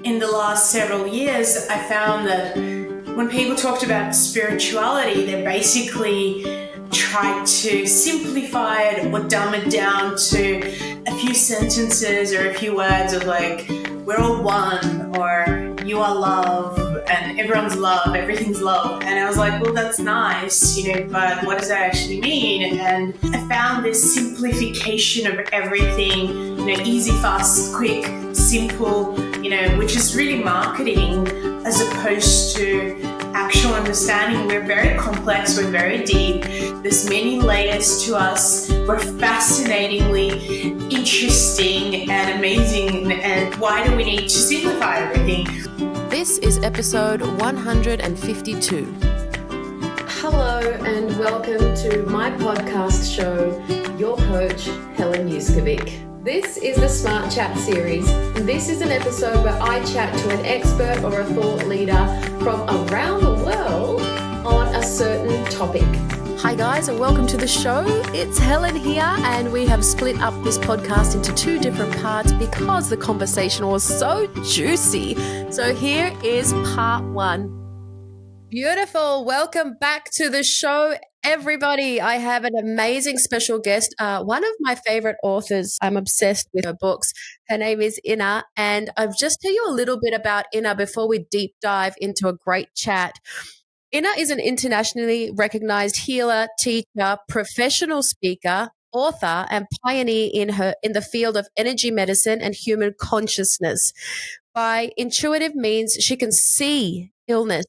in the last several years, I found that when people talked about spirituality, they basically tried to simplify it or dumb it down to a few sentences or a few words of like, we're all one, or you are love, and everyone's love, everything's love. And I was like, well, that's nice, but what does that actually mean? And I found this simplification of everything, easy, fast, quick, simple, which is really marketing as opposed to actual understanding. We're very complex, we're very deep, there's many layers to us, we're fascinatingly interesting and amazing, and why do we need to simplify everything? This is episode 152. Hello and welcome to my podcast show, your coach, Helen Uskovic. This is the Smart Chat series. This is an episode where I chat to an expert or a thought leader from around the world on a certain topic. Hi guys, and welcome to the show. It's Helen here, and we have split up this podcast into two different parts because the conversation was so juicy. So here is part one. Beautiful. Welcome back to the show, everybody. I have an amazing special guest, one of my favorite authors. I'm obsessed with her books. Her name is Inna, and I'll just tell you a little bit about Inna before we deep dive into a great chat. Inna is an internationally recognized healer, teacher, professional speaker, author, and pioneer in the field of energy medicine and human consciousness. By intuitive means, she can see illness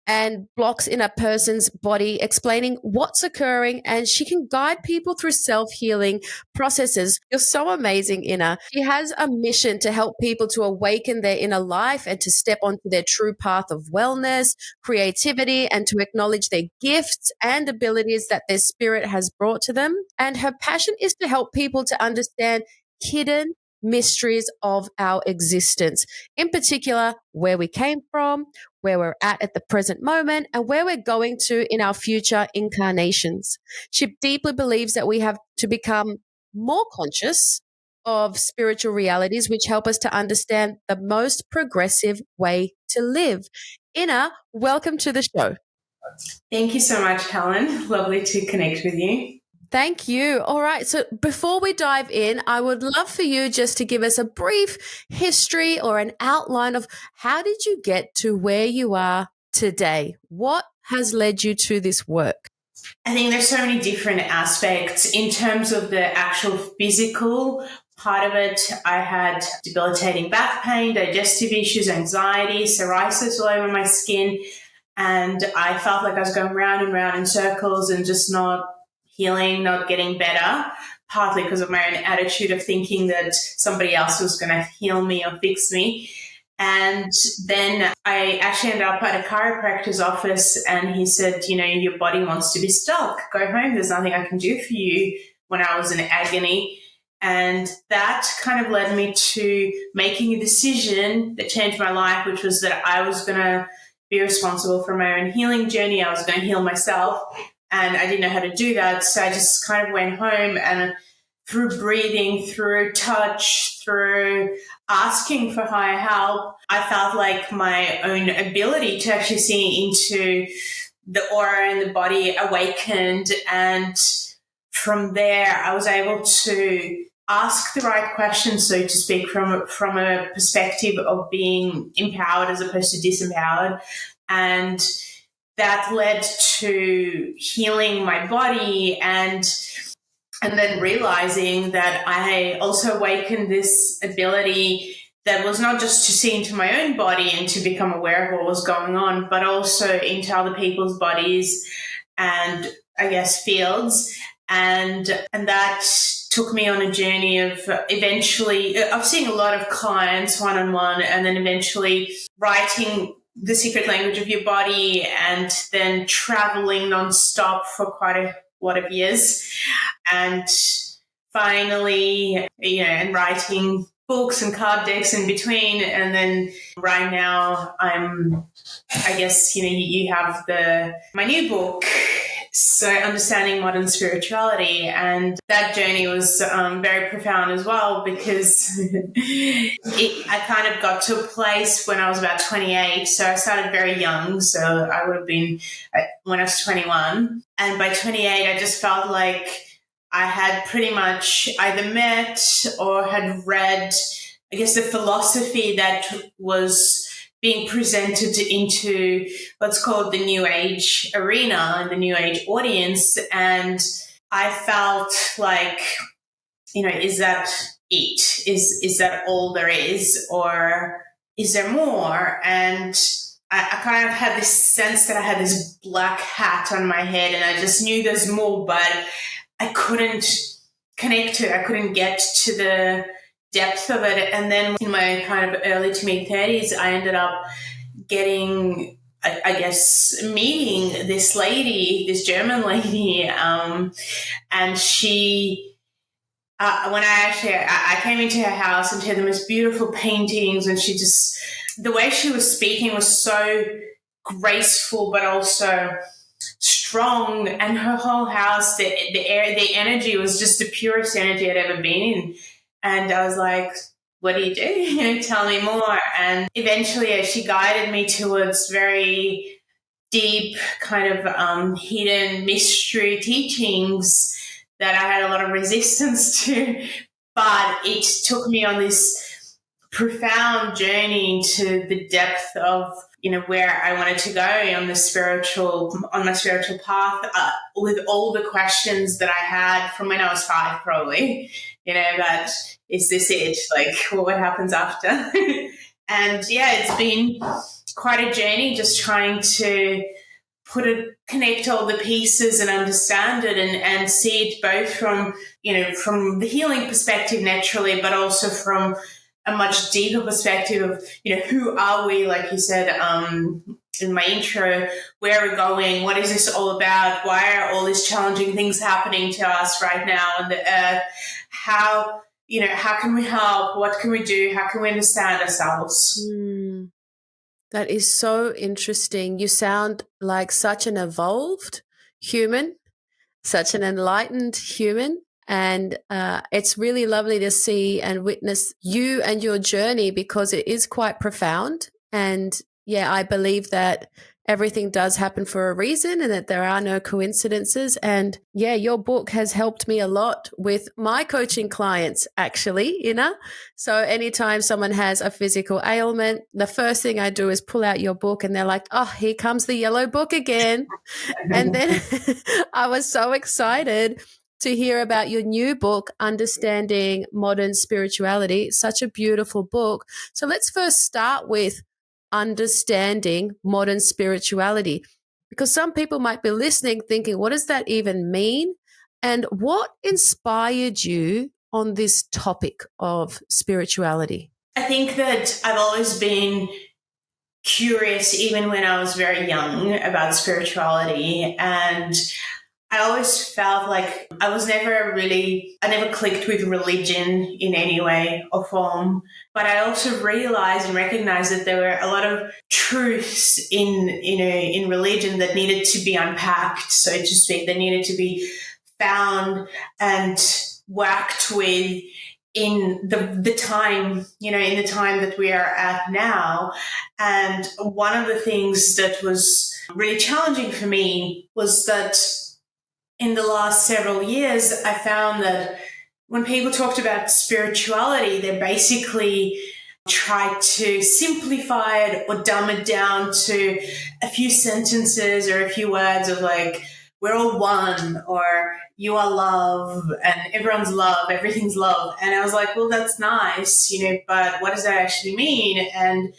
and blocks in a person's body, explaining what's occurring, and she can guide people through self-healing processes. You're so amazing, Inna. She has a mission to help people to awaken their inner life and to step onto their true path of wellness, creativity, and to acknowledge their gifts and abilities that their spirit has brought to them. And her passion is to help people to understand hidden mysteries of our existence, in particular, where we came from, where we're at the present moment, and where we're going to in our future incarnations. She deeply believes that we have to become more conscious of spiritual realities, which help us to understand the most progressive way to live. Inna, welcome to the show. Thank you so much, Helen. Lovely to connect with you. Thank you. All right. So before we dive in, I would love for you just to give us a brief history or an outline of how did you get to where you are today? What has led you to this work? I think there's so many different aspects. In terms of the actual physical part of it, I had debilitating back pain, digestive issues, anxiety, psoriasis all over my skin, and I felt like I was going round and round in circles and just not healing, not getting better, partly because of my own attitude of thinking that somebody else was going to heal me or fix me. And then I actually ended up at a chiropractor's office, and he said, your body wants to be stuck. Go home. There's nothing I can do for you, when I was in agony. And that kind of led me to making a decision that changed my life, which was that I was going to be responsible for my own healing journey. I was going to heal myself. And I didn't know how to do that. So I just kind of went home, and through breathing, through touch, through asking for higher help, I felt like my own ability to actually see into the aura in the body awakened. And from there, I was able to ask the right questions, so to speak, from a perspective of being empowered as opposed to disempowered. And that led to healing my body and then realizing that I also awakened this ability that was not just to see into my own body and to become aware of what was going on, but also into other people's bodies and, I guess, fields. And that took me on a journey of eventually, I've seen a lot of clients one-on-one, and then eventually writing The Secret Language of Your Body, and then traveling nonstop for quite a lot of years. And finally, and writing books and card decks in between. And then right now you have my new book, So understanding modern spirituality, and that journey was very profound as well, because I kind of got to a place when I was about 28. So I started very young. So I would have been when I was 21. And by 28, I just felt like I had pretty much either met or had read, I guess, the philosophy that was being presented into what's called the New Age arena and the New Age audience. And I felt like, is that it? Is that all there is? Or is there more? And I kind of had this sense that I had this black hat on my head, and I just knew there's more, but I couldn't connect to it. I couldn't get to the depth of it. And then in my kind of early to mid 30s, I ended up getting, I guess, meeting this lady, this German lady. And she, when I came into her house, and she had the most beautiful paintings, and the way she was speaking was so graceful, but also strong. And her whole house, the energy was just the purest energy I'd ever been in. And I was like, what do you do? Tell me more. And eventually she guided me towards very deep kind of hidden mystery teachings that I had a lot of resistance to. But it took me on this profound journey into the depth of, where I wanted to go on my spiritual path, with all the questions that I had from when I was 5, probably, but is this it? Like, what happens after? And yeah, it's been quite a journey just trying to connect all the pieces and understand it and see it both from the healing perspective naturally, but also from a much deeper perspective of, who are we? Like you said, in my intro, where are we going? What is this all about? Why are all these challenging things happening to us right now on the earth? How can we help? What can we do? How can we understand ourselves? That is so interesting. You sound like such an evolved human, such an enlightened human. And it's really lovely to see and witness you and your journey, because it is quite profound. And yeah, I believe that everything does happen for a reason and that there are no coincidences. And yeah, your book has helped me a lot with my coaching clients, actually, Inna. So anytime someone has a physical ailment, the first thing I do is pull out your book, and they're like, oh, here comes the yellow book again. And then I was so excited to hear about your new book, Understanding Modern Spirituality. Such a beautiful book. So let's first start with understanding modern spirituality, because some people might be listening thinking, what does that even mean? And what inspired you on this topic of spirituality? I think that I've always been curious, even when I was very young, about spirituality. And I always felt like I never clicked with religion in any way or form. But I also realized and recognized that there were a lot of truths in religion that needed to be unpacked, so to speak, that needed to be found and worked with in the time, in the time that we are at now. And one of the things that was really challenging for me was that in the last several years, I found that when people talked about spirituality, they basically tried to simplify it or dumb it down to a few sentences or a few words of like, we're all one, or you are love, and everyone's love, everything's love. And I was like, well, that's nice, but what does that actually mean? And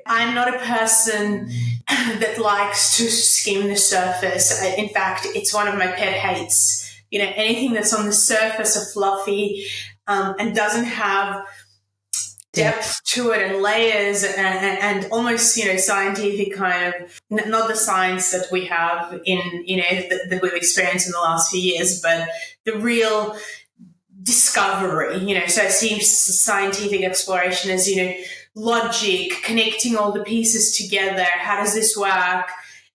I'm not a person that likes to skim the surface. In fact, it's one of my pet hates. Anything that's on the surface of fluffy and doesn't have depth to it and layers and almost, scientific kind of, not the science that we have that we've experienced in the last few years, but the real discovery, so I see scientific exploration as, logic, connecting all the pieces together. How does this work?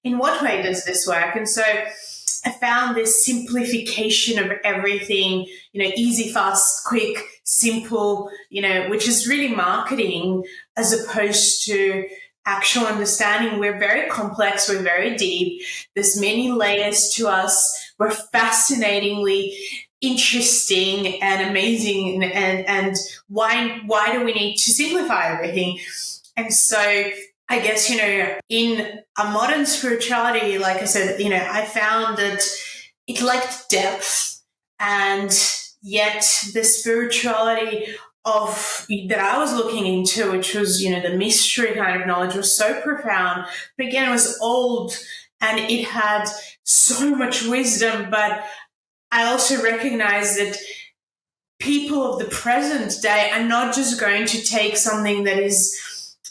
in what way does this work? And so I found this simplification of everything, easy, fast, quick, simple, which is really marketing as opposed to actual understanding. We're very complex. We're very deep. There's many layers to us. We're fascinatingly interesting and amazing. And why do we need to simplify everything? And so I guess, in a modern spirituality, like I said, I found that it lacked depth, and yet the spirituality that I was looking into, which was, the mystery kind of knowledge, was so profound. But again, it was old and it had so much wisdom. But I also recognize that people of the present day are not just going to take something that is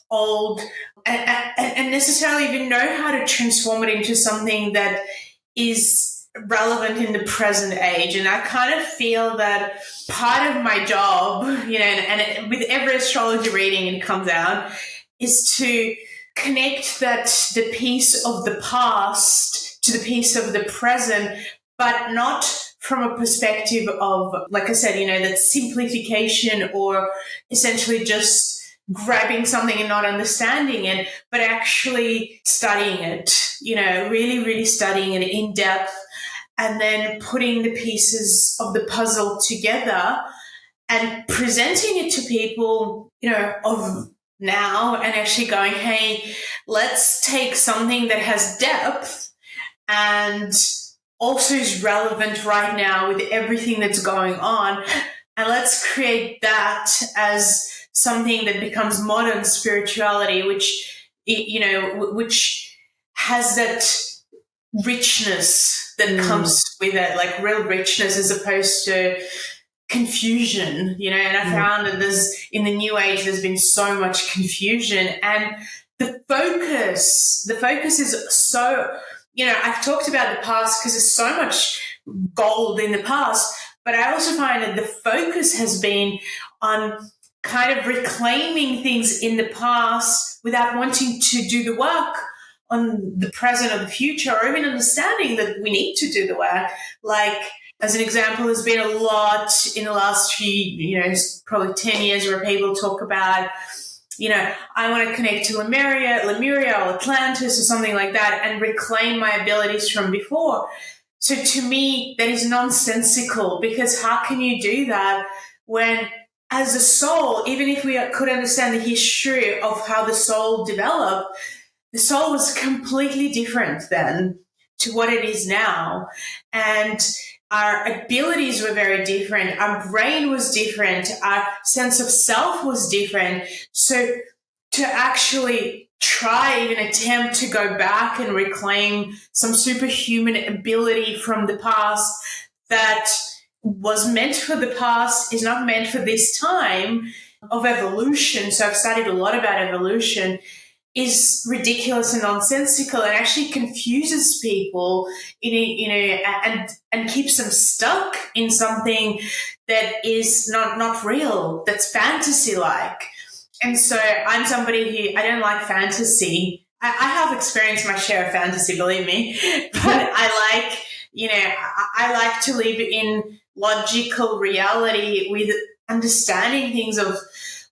old and necessarily even know how to transform it into something that is relevant in the present age. And I kind of feel that part of my job, and with every astrology reading it comes out, is to connect the piece of the past to the piece of the present, but not from a perspective of, like I said, that simplification or essentially just grabbing something and not understanding it, but actually studying it, really, really studying it in depth, and then putting the pieces of the puzzle together and presenting it to people, of now, and actually going, hey, let's take something that has depth and also is relevant right now with everything that's going on, and let's create that as something that becomes modern spirituality, which has that richness that comes with it, like real richness as opposed to confusion, and I found that in the new age, there's been so much confusion, and the focus is so, I've talked about the past because there's so much gold in the past, but I also find that the focus has been on kind of reclaiming things in the past without wanting to do the work on the present or the future, or even understanding that we need to do the work. Like, as an example, there's been a lot in the last few, probably 10 years where people talk about, I want to connect to Lemuria or Atlantis or something like that and reclaim my abilities from before. So to me, that is nonsensical, because how can you do that when, as a soul, even if we could understand the history of how the soul developed, the soul was completely different then to what it is now. And our abilities were very different. Our brain was different. Our sense of self was different. So to actually try, even attempt to go back and reclaim some superhuman ability from the past that was meant for the past is not meant for this time of evolution. So I've studied a lot about evolution, is ridiculous and nonsensical, and actually confuses people, and keeps them stuck in something that is not real, that's fantasy-like. And so I'm somebody who, I don't like fantasy. I have experienced my share of fantasy, believe me, but I like to live in logical reality with understanding things of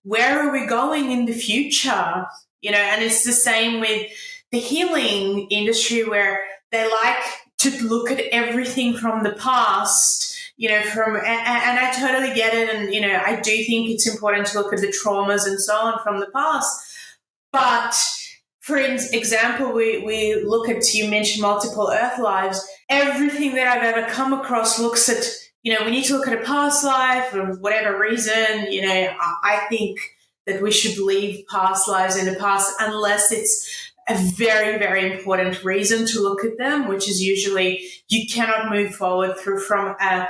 where are we going in the future, and it's the same with the healing industry, where they like to look at everything from the past, and I totally get it. And, I do think it's important to look at the traumas and so on from the past. But for example, we look at, you mentioned multiple Earth lives. Everything that I've ever come across looks at, we need to look at a past life for whatever reason. I think that we should leave past lives in the past unless it's a very, very important reason to look at them, which is usually you cannot move forward from a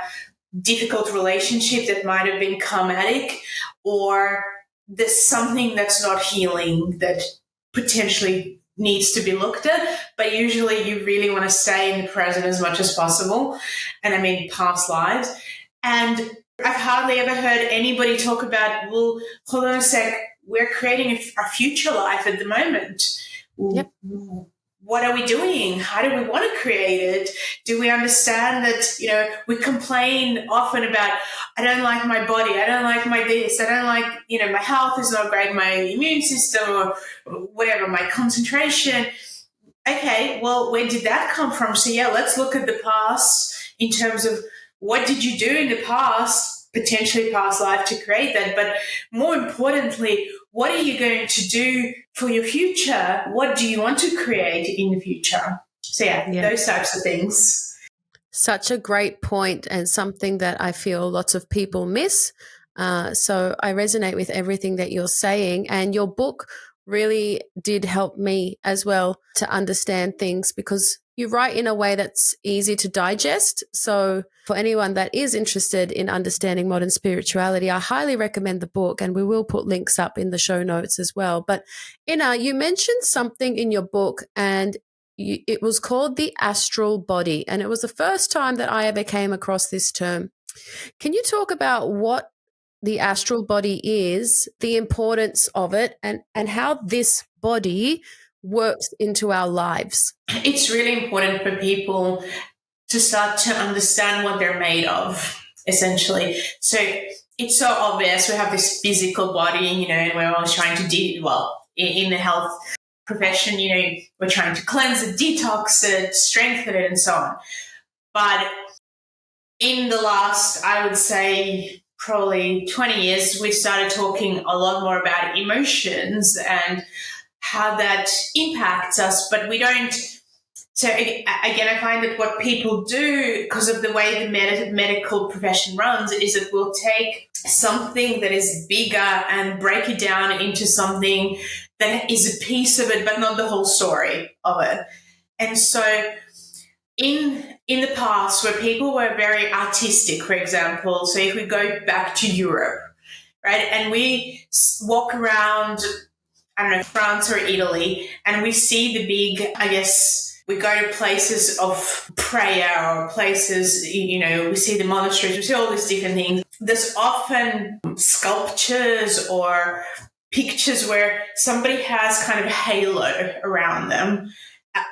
difficult relationship that might have been karmatic, or there's something that's not healing that potentially needs to be looked at. But usually you really want to stay in the present as much as possible. And I mean past lives. And I've hardly ever heard anybody talk about, well, hold on a sec, we're creating our future life at the moment. Yep. what are we doing? How do we want to create it? Do we understand that, we complain often about, I don't like my body, I don't like my this, I don't like, my health is not great, my immune system or whatever, my concentration. Okay, well, where did that come from? So yeah, let's look at the past in terms of what did you do in the past, potentially past life, to create that. But more importantly, what are you going to do for your future? What do you want to create in the future? So yeah, those types of things. Such a great point, and something that I feel lots of people miss. So I resonate with everything that you're saying, and your book really did help me as well to understand things, because you write in a way that's easy to digest. So for anyone that is interested in understanding modern spirituality, I highly recommend the book, and we will put links up in the show notes as well. But Inna, you mentioned something in your book, and it was called the astral body, and it was the first time that I ever came across this term. Can you talk about what the astral body is, the importance of it, and how this body works into our lives? It's really important for people to start to understand what they're made of, essentially. So it's so obvious we have this physical body, and we're always trying to in the health profession, we're trying to cleanse it, detox it, strengthen it, and so on. But in the last, I would say, probably 20 years, we started talking a lot more about emotions and how that impacts us, but we don't. So again, I find that what people do, because of the way the medical profession runs, is that we'll take something that is bigger and break it down into something that is a piece of it, but not the whole story of it. And so in the past, where people were very artistic, for example, so if we go back to Europe, right, and we walk around, I don't know, France or Italy, and we see the big, we go to places of prayer or places, we see the monasteries, we see all these different things. There's often sculptures or pictures where somebody has kind of a halo around them,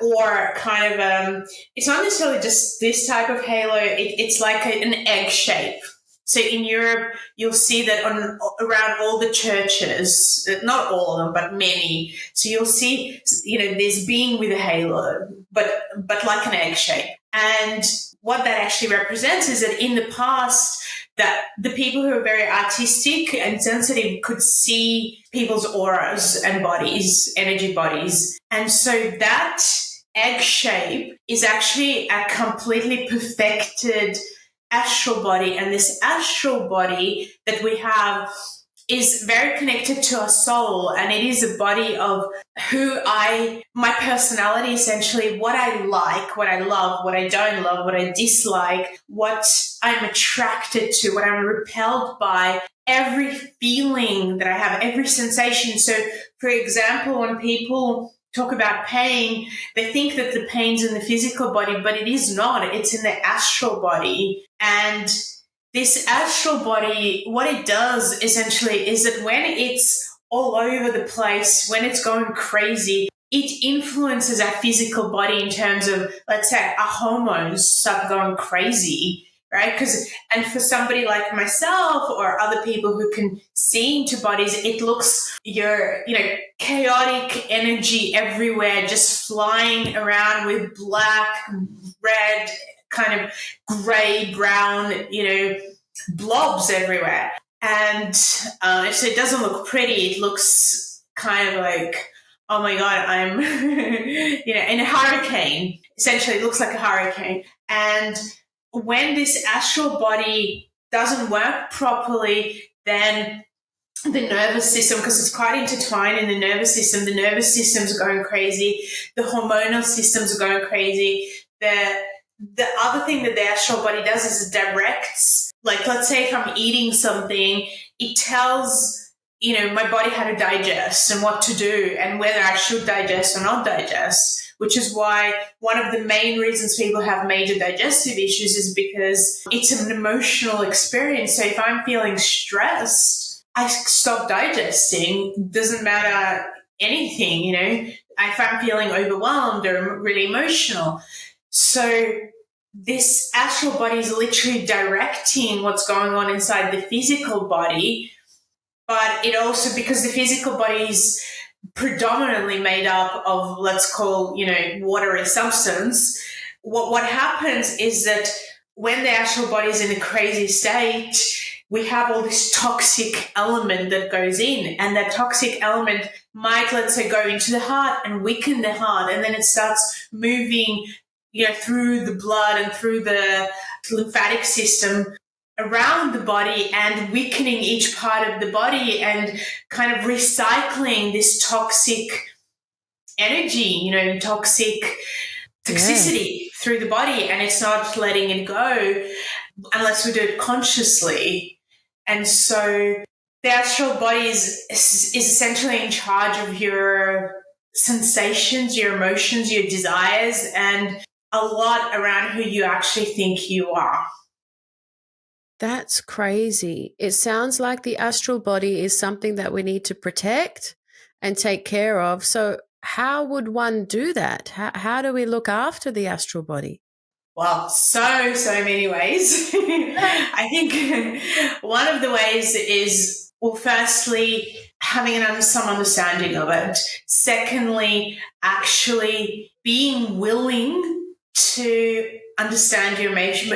or kind of, it's not necessarily just this type of halo, it's like an egg shape. So in Europe, you'll see that around all the churches, not all of them, but many. So you'll see, there's being with a halo, but like an egg shape. And what that actually represents is that in the past, that the people who are very artistic and sensitive could see people's auras and bodies, energy bodies. And so that egg shape is actually a completely perfected astral body, and this astral body that we have is very connected to our soul, and it is a body of my personality, essentially, what I like, what I love, what I don't love, what I dislike, what I'm attracted to, what I'm repelled by, every feeling that I have, every sensation. So, for example, when people talk about pain, they think that the pain's in the physical body, but it is not. It's in the astral body. And this astral body, what it does essentially is that when it's all over the place, when it's going crazy, it influences our physical body in terms of, let's say, our hormones start going crazy, right? And for somebody like myself or other people who can see into bodies, it looks chaotic energy everywhere, just flying around with black, red, kind of gray, brown, blobs everywhere. And so it doesn't look pretty. It looks kind of like, oh my God, I'm, in a hurricane. Essentially, it looks like a hurricane. And when this astral body doesn't work properly, then the nervous system, because it's quite intertwined in the nervous system's going crazy. The hormonal systems are going crazy. The other thing that the astral body does is it directs, like, let's say if I'm eating something, it tells, my body how to digest and what to do and whether I should digest or not digest, which is why one of the main reasons people have major digestive issues is because it's an emotional experience. So if I'm feeling stressed, I stop digesting. Doesn't matter anything, if I'm feeling overwhelmed or really emotional. So this astral body is literally directing what's going on inside the physical body, but it also, because the physical body is predominantly made up of, let's call, watery substance, what happens is that when the astral body is in a crazy state, we have all this toxic element that goes in, and that toxic element might, let's say, go into the heart and weaken the heart, and then it starts moving, through the blood and through the lymphatic system around the body and weakening each part of the body and kind of recycling this toxic energy, toxicity through the body, and it's not letting it go unless we do it consciously. And so the astral body is essentially in charge of your sensations, your emotions, your desires, and a lot around who you actually think you are. That's crazy. It sounds like the astral body is something that we need to protect and take care of. So how would one do that? How do we look after the astral body? Well, so many ways. I think one of the ways is, well, firstly, having some understanding of it. Secondly, actually being willing to understand your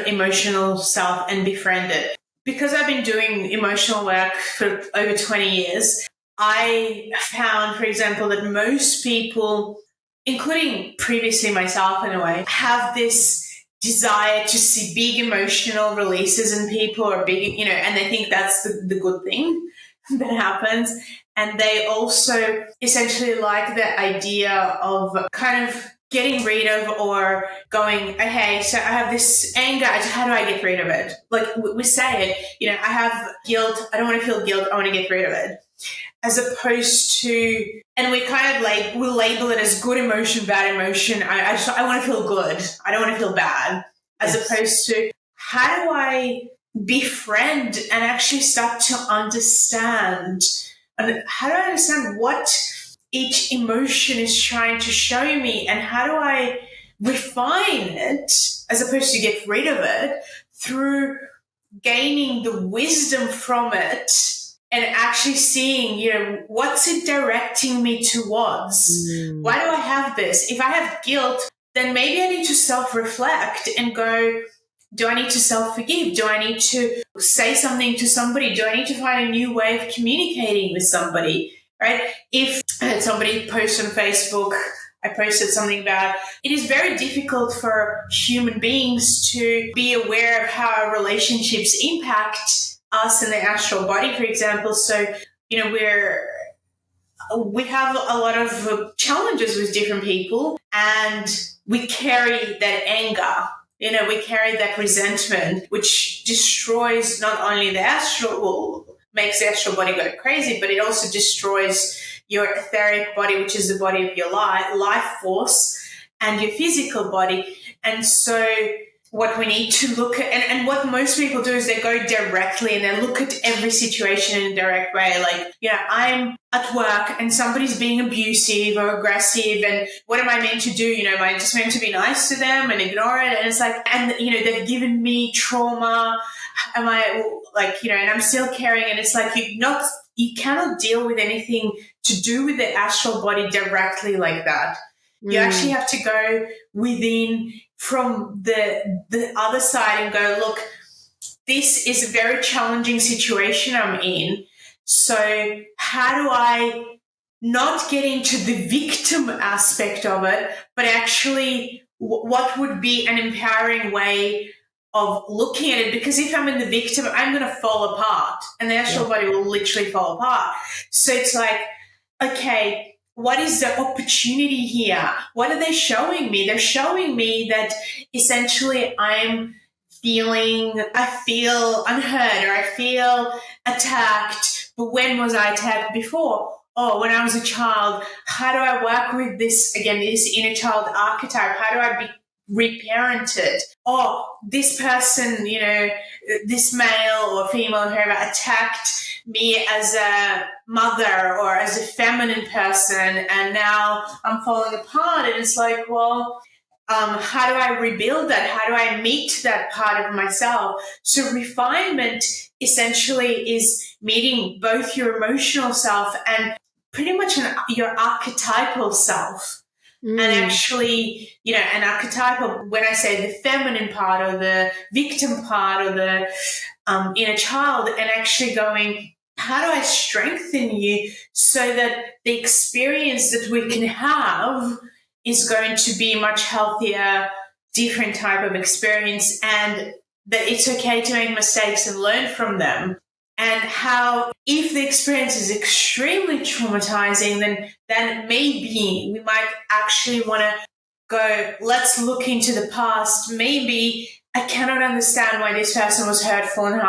emotional self and befriend it. Because I've been doing emotional work for over 20 years, I found, for example, that most people, including previously myself in a way, have this desire to see big emotional releases in people, or big, and they think that's the good thing that happens. And they also essentially like the idea of kind of getting rid of, or going, okay, so I have this anger, how do I get rid of it? Like we say it, I have guilt, I don't want to feel guilt, I want to get rid of it. As opposed to, and we kind of we'll label it as good emotion, bad emotion. I want to feel good, I don't want to feel bad. As opposed to, how do I befriend and actually start to understand, and how do I understand what each emotion is trying to show me, and how do I refine it as opposed to get rid of it through gaining the wisdom from it and actually seeing, what's it directing me towards? Why do I have this? If I have guilt, then maybe I need to self-reflect and go, do I need to self-forgive? Do I need to say something to somebody? Do I need to find a new way of communicating with somebody? Right? If I had somebody post on Facebook, I posted something about, it is very difficult for human beings to be aware of how our relationships impact us in the astral body, for example. So, we have a lot of challenges with different people, and we carry that anger. We carry that resentment, which destroys not only the astral, makes the astral body go crazy, but it also destroys your etheric body, which is the body of your life force, and your physical body. And so what we need to look at, and what most people do is they go directly and they look at every situation in a direct way. Like, I'm at work and somebody's being abusive or aggressive, and what am I meant to do? Am I just meant to be nice to them and ignore it? And it's like, and they've given me trauma. Am I and I'm still carrying, and it's like you cannot deal with anything to do with the astral body directly like that. You actually have to go within from the other side and go, look, this is a very challenging situation I'm in. So how do I not get into the victim aspect of it, but actually what would be an empowering way of looking at it? Because if I'm in the victim, I'm going to fall apart, and the astral body will literally fall apart. So it's like, okay, what is the opportunity here? What are they showing me? They're showing me that essentially I feel unheard, or I feel attacked. But when was I attacked before? Oh, when I was a child. How do I work with this, again, this inner child archetype? How do I reparented. Or this person, this male or female whoever attacked me as a mother or as a feminine person, and now I'm falling apart. And it's like, well, how do I rebuild that? How do I meet that part of myself? So refinement essentially is meeting both your emotional self and pretty much your archetypal self. And actually, an archetypal, when I say the feminine part or the victim part or the inner child, and actually going, how do I strengthen you so that the experience that we can have is going to be much healthier, different type of experience, and that it's okay to make mistakes and learn from them. And how if the experience is extremely traumatizing, then maybe we might actually want to go, let's look into the past. Maybe I cannot understand why this person was hurtful and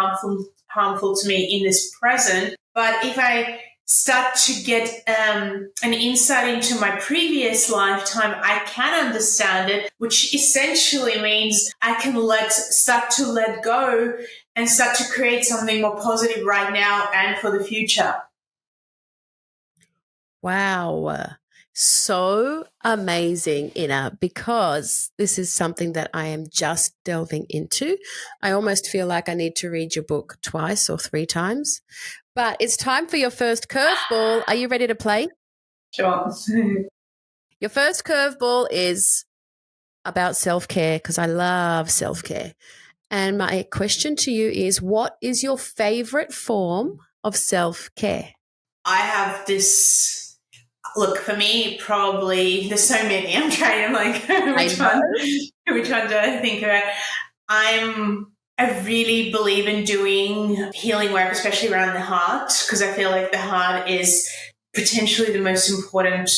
harmful to me in this present. But if I start to get an insight into my previous lifetime, I can understand it, which essentially means I can start to let go and start to create something more positive right now and for the future. Wow. So amazing, Inna, because this is something that I am just delving into. I almost feel like I need to read your book twice or 3 times. But it's time for your first curveball. Are you ready to play? Sure. Your first curveball is about self-care, because I love self-care. And my question to you is, what is your favorite form of self-care? I have this, look, for me, probably, there's so many. I'm trying to which one do I think about? I really believe in doing healing work, especially around the heart, because I feel like the heart is potentially the most important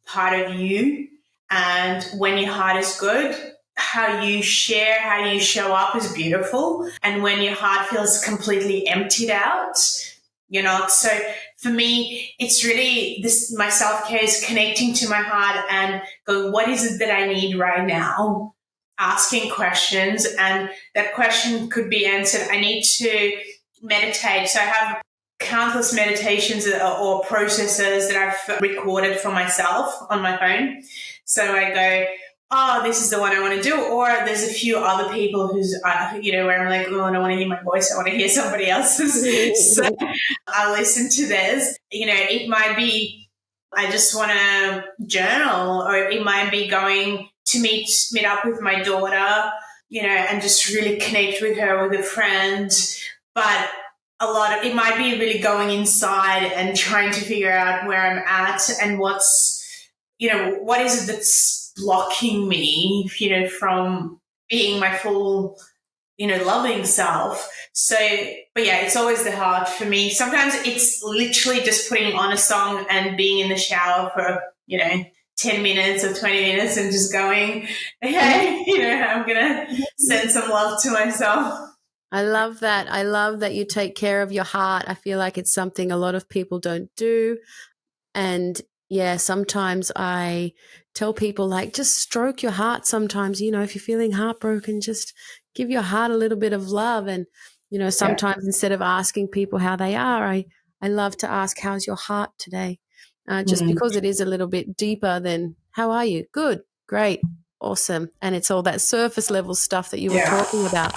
part of you. And when your heart is good, how you share, how you show up is beautiful. And when your heart feels completely emptied out, so for me, it's really this, my self-care is connecting to my heart and going, what is it that I need right now? Asking questions, and that question could be answered. I need to meditate. So I have countless meditations or processes that I've recorded for myself on my phone. So I go, oh, this is the one I want to do. Or there's a few other people who's, where I'm like, oh, I don't want to hear my voice. I want to hear somebody else's. So I listen to theirs. It might be, I just want to journal, or it might be going to meet up with my daughter, and just really connect with her, with a friend. But it might be really going inside and trying to figure out where I'm at and what's, what is it that's blocking me, from being my full, loving self. So, but yeah, it's always the heart for me. Sometimes it's literally just putting on a song and being in the shower for, 10 minutes or 20 minutes and just going, hey, I'm going to send some love to myself. I love that. I love that you take care of your heart. I feel like it's something a lot of people don't do. And yeah, sometimes I tell people, like, just stroke your heart sometimes. If you're feeling heartbroken, just give your heart a little bit of love. And, sometimes instead of asking people how they are, I love to ask, how's your heart today? Just because it is a little bit deeper than, how are you? Good, great, awesome. And it's all that surface level stuff that you were talking about.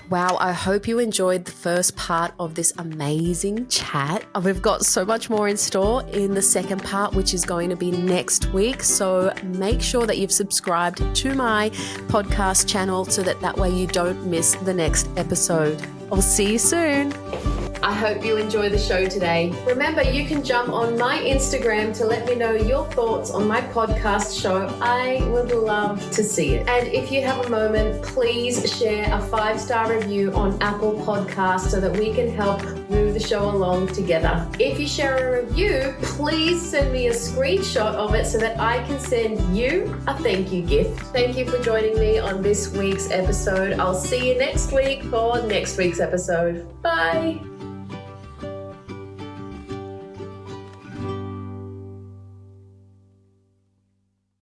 Wow, I hope you enjoyed the first part of this amazing chat. We've got so much more in store in the second part, which is going to be next week. So make sure that you've subscribed to my podcast channel so that way you don't miss the next episode. I'll see you soon. I hope you enjoy the show today. Remember, you can jump on my Instagram to let me know your thoughts on my podcast show. I would love to see it. And if you have a moment, please share a 5-star review on Apple Podcasts so that we can help move the show along together. If you share a review, please send me a screenshot of it so that I can send you a thank you gift. Thank you for joining me on this week's episode. I'll see you next week for next week's episode. Bye.